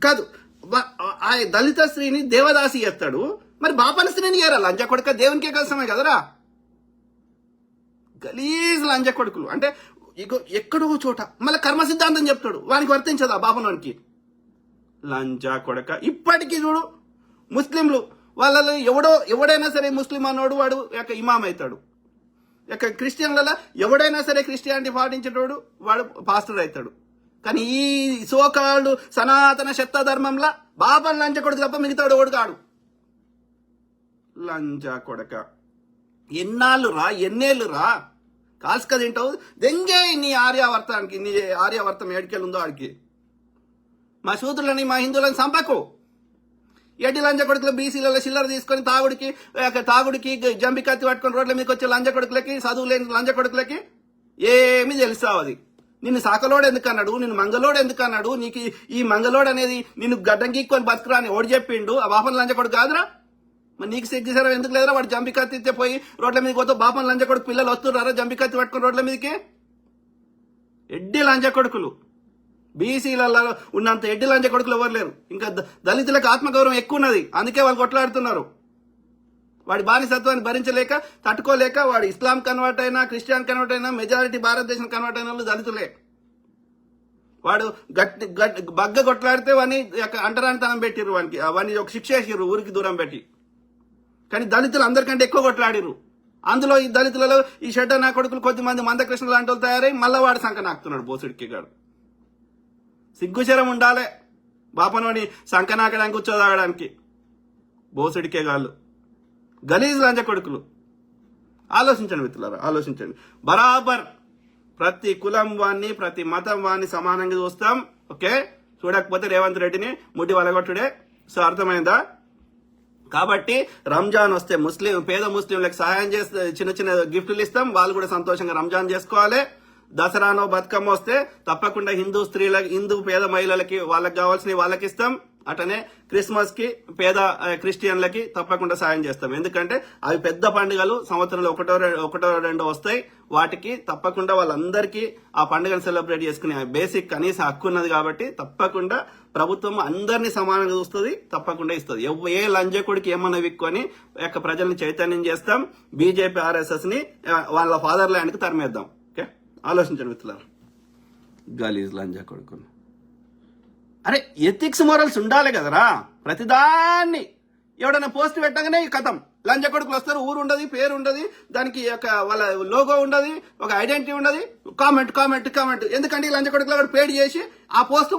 కాదు ఆ దళిత స్త్రీని దేవదాసి చేస్తాడు, మరి బాపన స్త్రీని చేయరా లంచ కొడుక? దేవునికే కష్టమే కదరా. గలీజ్ లంచ కొడుకులు. అంటే ఎక్కడో చోట మళ్ళీ కర్మ సిద్ధాంతం చెప్తాడు, వానికి వర్తించదా బాపనోనికి? లంచా కొడక. ఇప్పటికీ చూడు ముస్లింలు వాళ్ళలో ఎవడైనా సరే ముస్లిం అన్నోడు వాడు ఇమాం అవుతాడు. క్రిస్టియన్లలో ఎవడైనా సరే క్రిస్టియానిటీ పాటించేటోడు వాడు పాస్టర్ అవుతాడు. కానీ ఈ సోకాళ్ళు సనాతన శక్త ధర్మంలో బాపన్ లంచ కొడుకు తప్ప మిగతాడు ఓడు కాడు. లంచా కొడక. ఎన్నేళ్ళు రా కాల్స్క తింటావు దెంగే నీ ఆర్యావర్తానికి. నీ ఆర్యావర్తం ఏడికెళ్ళుందో ఆడికి. మా శూద్రులని మా హిందువులని చంపకు. ఎడ్డి లంచ కొడుకులు బీసీలలో చిల్లర తీసుకొని తాగుడికి జంబి కత్తి పట్టుకొని రోడ్ల మీదకి వచ్చే లంచ కొడుకులకి, చదువు లేని లంచ కొడుకులకి ఏమి తెలుస్తావు? అది నిన్ను సాకలోడు ఎందుకు అన్నాడు, నిన్ను మంగలోడు ఎందుకు అన్నాడు? నీకు ఈ మంగలోడు అనేది నిన్ను గడ్డం గీక్కొని బతుకురా అని ఓడి చెప్పిండు. ఆ బాపన లంచ కొడుకు కాదురా. మరి నీకు సిగ్గుసారా ఎందుకు లేదురా? వాడు జంబి కత్తి ఇస్తే పోయి రోడ్ల మీదకి పోతే బాపన లంచ కొడుకు పిల్లలు వస్తున్నారా జంబి కత్తి పట్టుకొని రోడ్ల మీదకి? ఎడ్డి లంచ కొడుకులు. బీసీలలో ఉన్నంత ఎడ్డి లంచ కొడుకులు ఎవరు లేరు. ఇంకా దళితులకు ఆత్మగౌరవం ఎక్కువ ఉన్నది, అందుకే వాళ్ళు కొట్లాడుతున్నారు. వాడి బానిసత్వాన్ని భరించలేక తట్టుకోలేక వాడు ఇస్లాం కన్వర్ట్ అయినా క్రిస్టియన్ కన్వర్ట్ అయినా మెజారిటీ భారతదేశం కన్వర్ట్ అయిన వాళ్ళు దళితులే. వాడు బగ్గ కొట్లాడితే వాడిని అంటరానితనం పెట్టిర్రు, వాడిని ఒక శిక్ష వేసిర్రు ఊరికి దూరం పెట్టి. కానీ దళితులు అందరికంటే ఎక్కువ కొట్లాడిర్రు. అందులో ఈ దళితులలో ఈ షెడ్డ నా కొడుకులు కొద్దిమంది మందకృష్ణ లాంటి వాళ్ళు తయారై మళ్ళా వాడు సంఖ నాకుతున్నాడు బోసుడికి గాడు. సిగ్గుశరం ఉండాలే బాపనోని సంఖ నాకడానికి కూర్చోదాగడానికి. బోసుడికే గాళ్ళు గలీజ్ లంచ కొడుకులు. ఆలోచించండి మిత్రులారా, ఆలోచించండి. బరాబర్ ప్రతి కులం వాణ్ణి ప్రతి మతం వాణ్ణి సమానంగా చూస్తాం. ఓకే, చూడకపోతే రేవంత్ రెడ్డిని ముడ్డి వలగొట్టుడే. సో అర్థమైందా? కాబట్టి రంజాన్ వస్తే పేద ముస్లింలకు సహాయం చేస్తే చిన్న చిన్న గిఫ్ట్లు ఇస్తాం, వాళ్ళు కూడా సంతోషంగా రంజాన్ చేసుకోవాలి. దసరానో బతుకమ్మ వస్తే తప్పకుండా హిందూ పేద మహిళలకి వాళ్ళకి కావాల్సినవి వాళ్ళకి ఇస్తాం. అటనే క్రిస్మస్ కి పేద క్రిస్టియన్లకి తప్పకుండా సాయం చేస్తాం. ఎందుకంటే అవి పెద్ద పండుగలు, సంవత్సరంలో ఒకటో రెండో వస్తాయి. వాటికి తప్పకుండా వాళ్ళందరికీ ఆ పండుగను సెలబ్రేట్ చేసుకునే బేసిక్ కనీస హక్కు ఉన్నది. కాబట్టి తప్పకుండా ప్రభుత్వం అందరినీ సమానంగా చూస్తుంది, తప్పకుండా ఇస్తుంది. ఏ లంజకుడికి ఏమన్నా విక్కొని ప్రజల్ని చైతన్యం చేస్తాం. బీజేపీ ఆర్ఎస్ఎస్ ని వాళ్ళ ఫాదర్ ల్యాండ్ కి తరిమేద్దాం. ఓకే, ఆలోచించండి మిత్రులారా. గలీజ్ లంజా కొడుకును. అరే ఎథిక్స్ మోరల్స్ ఉండాలి కదరా. ప్రతిదాన్ని ఎవడన్నా పోస్ట్ పెట్టగానే ఈ కథం లంచ కొడుకులు వస్తారు. ఊరు ఉండదు, పేరు ఉండదు, దానికి వాళ్ళ లోగో ఉండదు, ఒక ఐడెంటిటీ ఉండదు. కామెంట్. ఎందుకంటే ఈ లంచ కొడుకులు పేడ్ చేసి ఆ పోస్ట్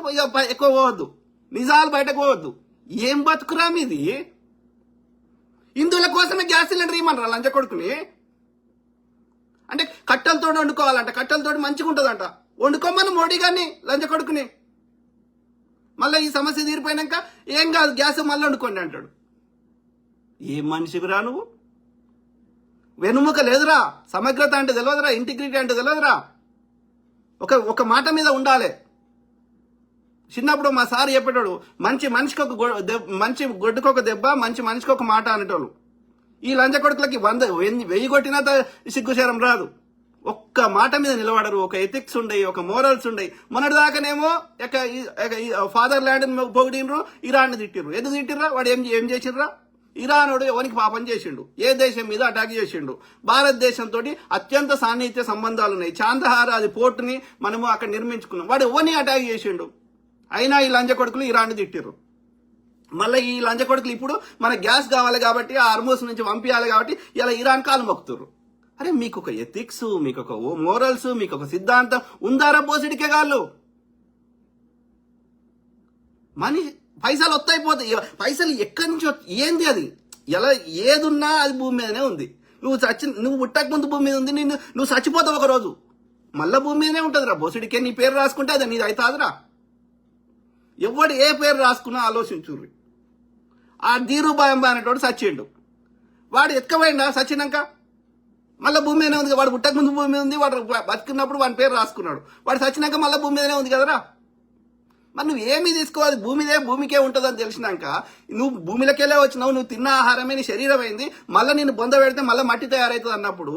ఎక్కువ పోవద్దు, నిజాలు బయటకు పోవద్దు. ఏం బతుకురా మీది? హిందువుల కోసమే గ్యాస్ సిలిండర్ ఇవ్వమనరా లంచ కొడుకుని? అంటే కట్టెలతో వండుకోవాలంట, కట్టెలతో మంచిగా ఉంటుందంట. వండుకోమని మోడీ గారిని లంచ కొడుకుని. మళ్ళీ ఈ సమస్య తీరిపోయినాక ఏం కాదు గ్యాస్ మళ్ళీ వండుకోండి అంటాడు. ఏం మనిషివిరా నువ్వు? వెనుముక లేదురా, సమగ్రత అంటే తెలియదురా, ఇంటిగ్రిటీ అంటే తెలియదురా. ఒక మాట మీద ఉండాలి. చిన్నప్పుడు మా సార్ చెప్పేటోడు, మంచి గొడ్డుకు ఒక దెబ్బ, మంచి మనిషికి ఒక మాట అనేటోళ్ళు. ఈ లంచ కొడుకులకి 1000 కొట్టినా సిగ్గుశరం రాదు. ఒక్క మాట మీద నిలబడరు. ఒక ఎథిక్స్ ఉండయి, ఒక మోరల్స్ ఉండయి. మొన్నటిదాకానేమో ఫాదర్ ల్యాండ్ పొగిడినరు, ఇరాన్ తిట్టిర్రు. ఎందుకు తిట్టిర్రా? వాడు ఏం చేసిర్రా? ఇరాన్ వాడు ఎవరికి పాపం చేసిండు? ఏ దేశం మీద అటాక్ చేసిండు? భారతదేశంతో అత్యంత సాన్నిహిత్య సంబంధాలు ఉన్నాయి. చాందహార్ అది పోర్టుని మనము అక్కడ నిర్మించుకున్నాం. వాడు ఎవరిని అటాక్ చేసిండు? అయినా ఈ లంచ కొడుకులు ఇరాన్ తిట్టిర్రు. మళ్ళీ ఈ లంచ కొడుకులు ఇప్పుడు మన గ్యాస్ కావాలి కాబట్టి ఆ అర్మూస్ నుంచి పంపించాలి కాబట్టి ఇలా ఇరాన్ కాలు మొక్కుతుర్రు. అరే మీకు ఒక ఎథిక్స్, మీకు ఒక మోరల్స్, మీకు ఒక సిద్ధాంతం ఉందారా బోసిడికే గాళ్ళు? పైసలు వస్తాయిపోతాయి. పైసలు ఎక్కడి నుంచి ఏంది అది? ఎలా ఏదున్నా అది భూమి మీదనే ఉంది. నువ్వు పుట్టక ముందు భూమి మీద ఉంది, నువ్వు చచ్చిపోతావు ఒక రోజు, మళ్ళా భూమి మీదనే ఉంటుంది రా బోసిడికే. నీ పేరు రాసుకుంటే అది నీది అవుతాదిరా. ఎవడు ఏ పేరు రాసుకున్నా ఆలోచించుర్రి. ఆ ధీరుబాయ్ అంబా అనేటోడు చచ్చిండు. వాడు ఎత్తుకపోయిండా చచ్చినాక? మళ్ళీ భూమి మీదనే ఉంది. వాడు పుట్టక ముందు భూమి మీద ఉంది, వాడు బతుకున్నప్పుడు వాడి పేరు రాసుకున్నాడు. వాడు చచ్చినాక మళ్ళీ భూమి మీదనే ఉంది కదరా. మరి నువ్వు ఏమీ తీసుకోవాలి, భూమికే ఉంటుందని తెలిసినాక నువ్వు భూమిలోకెళ్ళే వచ్చినావు, నువ్వు తిన్న ఆహారమే నీ శరీరం అయింది, మళ్ళీ నేను బొంద పెడితే మళ్ళీ మట్టి తయారవుతుంది అన్నప్పుడు,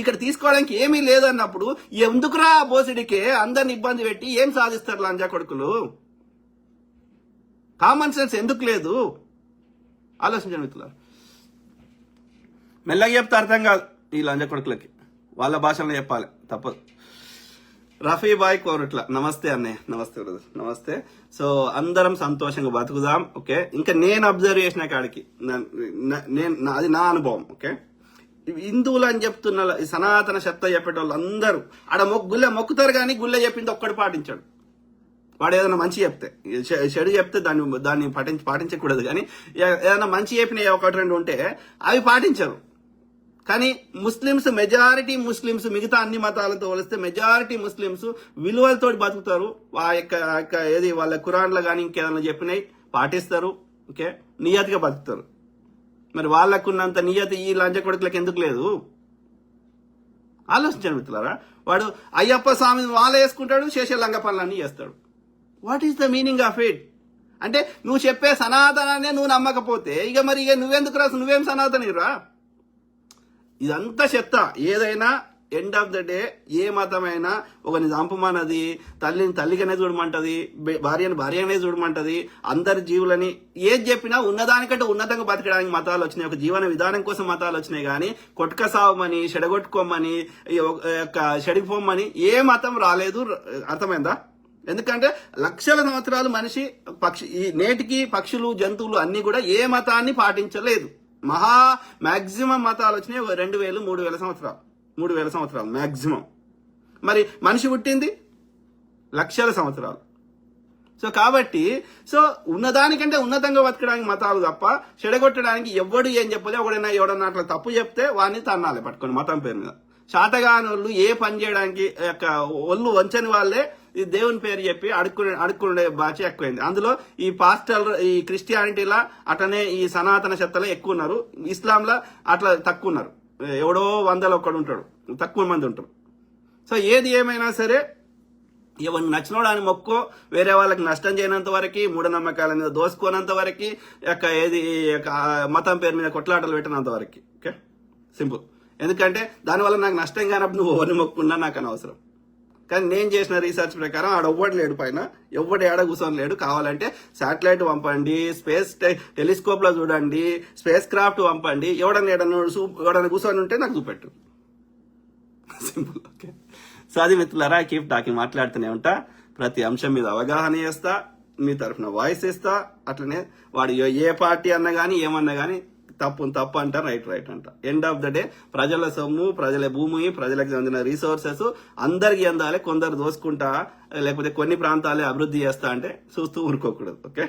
ఇక్కడ తీసుకోవడానికి ఏమీ లేదన్నప్పుడు ఎందుకురా బోసిడికే అందరిని ఇబ్బంది పెట్టి ఏం సాధిస్తారు లంజా కొడుకులు? కామన్ సెన్స్ ఎందుకు లేదు? ఆలోచించండి మిత్రులారా. మెల్లగా చెప్తే అర్థం కాదు ఈ లంజ కొడుకులకి, వాళ్ళ భాషలో చెప్పాలి, తప్పదు. రఫీ బాయ్ కోరుట్ల, నమస్తే అన్నయ్య. నమస్తే బ్రదర్, నమస్తే. సో అందరం సంతోషంగా బతుకుదాం. ఓకే, ఇంకా నేను అబ్జర్వ్ చేసిన కాడికి అది నా అనుభవం. ఓకే, హిందువులు అని చెప్తున్న ఈ సనాతన చెత్త చెప్పేటోళ్ళు అందరూ ఆడ గుళ్ళె మొక్కుతారు, కానీ గుళ్ళె చెప్పింది ఒక్కడు పాటించాడు. వాడు ఏదైనా మంచి చెప్తే, చెడు చెప్తే దాన్ని పాటించకూడదు, కానీ ఏదైనా మంచి చెప్పిన ఒకటి రెండు ఉంటే అవి పాటించరు. కానీ ముస్లిమ్స్, మెజారిటీ ముస్లిమ్స్ మిగతా అన్ని మతాలతో పోలిస్తే మెజారిటీ ముస్లిమ్స్ విలువలతో బతుకుతారు. ఏది వాళ్ళ ఖురాన్లో కానీ ఇంకేదైనా చెప్పినాయి పాటిస్తారు. ఓకే, నియతిగా బతుకుతారు. మరి వాళ్ళకున్నంత నియతి ఈ లంచ కొడుకులకు ఎందుకు లేదు? ఆలోచించండి మిత్రులారా. వాడు అయ్యప్ప స్వామి వాళ్ళ వేసుకుంటాడు, చేసే లంగ పనులన్నీ చేస్తాడు. What is the meaning of it? అంటే నువ్వు చెప్పే సనాతనాన్ని నువ్వు నమ్మకపోతే ఇక నువ్వెందుకు రాసు? నువ్వేం సనాతనిరా? ఇదంతా చెత్త. ఏదైనా ఎండ్ ఆఫ్ ద డే ఏ మతమైనా ఒకరిని చంపమన్నది, తల్లిని తల్లిగానే చూడమంటది, భార్యని భార్యనే చూడమంటది, అందరి జీవులని ఏది చెప్పినా ఉన్నదానికంటే ఉన్నతంగా బతకడానికి మతాలు వచ్చినాయి. ఒక జీవన విధానం కోసం మతాలు వచ్చినాయి. కానీ కొట్టుక సావమని, చెడగొట్టుకోమని, చెడిపోమని ఏ మతం రాలేదు. అర్థమైందా? ఎందుకంటే లక్షల సంవత్సరాలు మనిషి ఈ నేటికి పక్షులు, జంతువులు అన్ని కూడా ఏ మతాన్ని పాటించలేదు. మాక్సిమం మతాలు వచ్చినాయి 2000, 3000 సంవత్సరాలు, 3000 సంవత్సరాలు మాక్సిమం. మరి మనిషి పుట్టింది లక్షల సంవత్సరాలు. సో కాబట్టి ఉన్నదానికంటే ఉన్నతంగా బతకడానికి మతాలు తప్ప చెడగొట్టడానికి ఎవడు ఏం చెప్పలే. ఎవడన్నా అట్లా తప్పు చెప్తే వాడిని తన్నాలి పట్టుకొని మతం పేరు మీద. శాతగాని వాళ్ళు ఏ పని చేయడానికి ఒళ్ళు వంచని వాళ్ళే ఈ దేవుని పేరు చెప్పి అడుక్కునే భాష ఎక్కువైంది. అందులో ఈ పాస్టర్, ఈ క్రిస్టియానిటీలా అట్లనే ఈ సనాతన చెత్తలో ఎక్కువ ఉన్నారు. ఇస్లాంలో అట్లా తక్కువ ఉన్నారు. ఎవడో 100లో ఒక్కడు ఉంటాడు, తక్కువ మంది ఉంటారు. సో ఏది ఏమైనా సరే ఎవరిని నచ్చినోడాన్ని మొక్కో, వేరే వాళ్ళకి నష్టం చేయనంత వరకు, మూఢనమ్మకాల మీద దోసుకోనంత వరకు, ఏది మతం పేరు మీద కొట్లాటలు పెట్టినంత వరకు. Okay, simple. ఎందుకంటే దానివల్ల నాకు నష్టం కానప్పుడు నువ్వు ఎవరిని మొక్కున్నా నాకు అనవసరం. కానీ నేను చేసిన రీసెర్చ్ ప్రకారం ఆడ ఎవ్వడు లేడు, పైన ఎవ్వడు ఏడ కూర్చొని లేడు. కావాలంటే శాటిలైట్ పంపండి, స్పేస్ టెలిస్కోప్ లో చూడండి, స్పేస్ క్రాఫ్ట్ పంపండి, ఎవడన్నా కూర్చొని ఉంటే నాకు చూపెట్టు. సింపుల్. ఓకే, సో అది మిత్రులారా, కీప్ టాకింగ్, మాట్లాడుతూనే ఉంటా. ప్రతి అంశం మీద అవగాహన చేస్తా, మీ తరఫున వాయిస్ ఇస్తా. అట్లనే వాడు ఏ పార్టీ అన్నా కానీ ఏమన్నా కానీ తప్పు అంట, రైట్ అంట. ఎండ్ ఆఫ్ ద డే ప్రజల సొమ్ము, ప్రజల భూమి, ప్రజలకు చెందిన రిసోర్సెస్ అందరికి అందాలి. కొందరు దోసుకుంటా లేకపోతే కొన్ని ప్రాంతాలే అభివృద్ధి చేస్తా అంటే చూస్తూ ఊరుకోకూడదు. ఓకే.